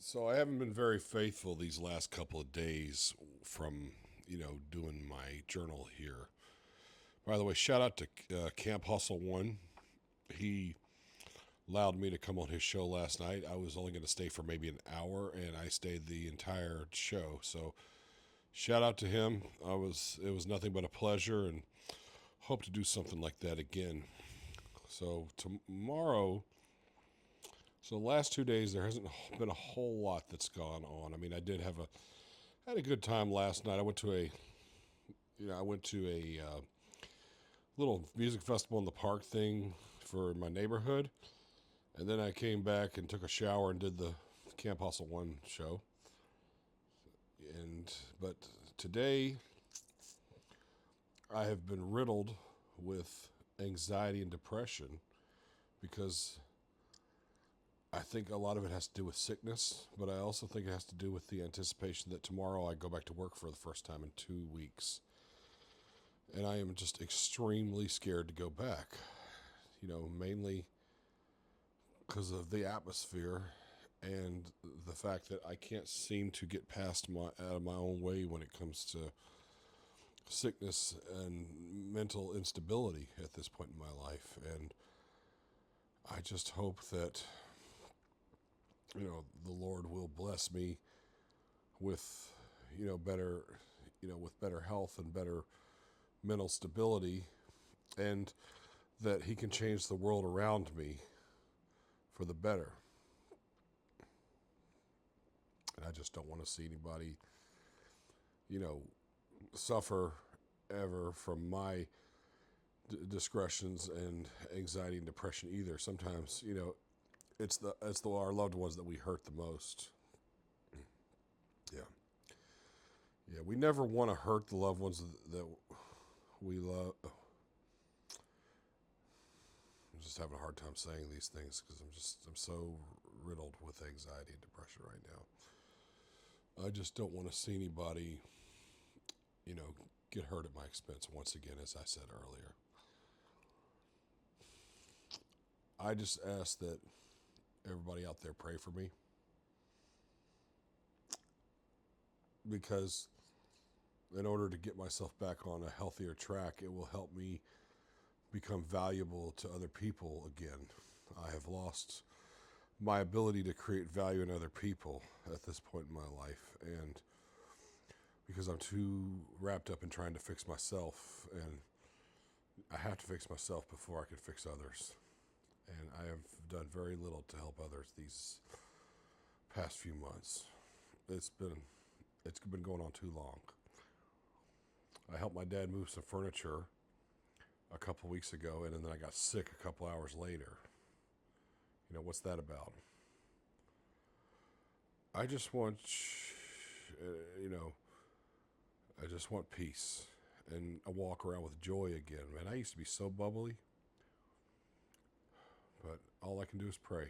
So I haven't been very faithful these last couple of days from, doing my journal here. By the way, shout out to Camp Hustle One. He allowed me to come on his show last night. I was only going to stay for maybe an hour, and I stayed the entire show. So shout out to him. It was nothing but a pleasure, and hope to do something like that again. So tomorrow. So the last 2 days there hasn't been a whole lot that's gone on. I mean, I did have a had a good time last night. I went to a little music festival in the park thing for my neighborhood, and then I came back and took a shower and did the Camp Hustle One show. But today I have been riddled with anxiety and depression because I think a lot of it has to do with sickness, but I also think it has to do with the anticipation that tomorrow I go back to work for the first time in 2 weeks. And I am just extremely scared to go back, mainly because of the atmosphere and the fact that I can't seem to get past out of my own way when it comes to sickness and mental instability at this point in my life. And I just hope that, the Lord will bless me with, better, with better health and better mental stability, and that He can change the world around me for the better. And I just don't want to see anybody, you know, suffer ever from my discretions and anxiety and depression either. Sometimes, it's the our loved ones that we hurt the most. Yeah. Yeah, we never want to hurt the loved ones that we love. I'm just having a hard time saying these things because I'm so riddled with anxiety and depression right now. I just don't want to see anybody, you know, get hurt at my expense once again, as I said earlier. I just ask that everybody out there pray for me because in order to get myself back on a healthier track, it will help me become valuable to other people again. I have lost my ability to create value in other people at this point in my life, and because I'm too wrapped up in trying to fix myself, and I have to fix myself before I can fix others. And I have done very little to help others these past few months. It's been it's been going on too long. I helped my dad move some furniture a couple weeks ago, and then I got sick a couple hours later. What's that about? I just want, you know, I just want peace and a walk around with joy again. Man, I used to be so bubbly, but all I can do is pray.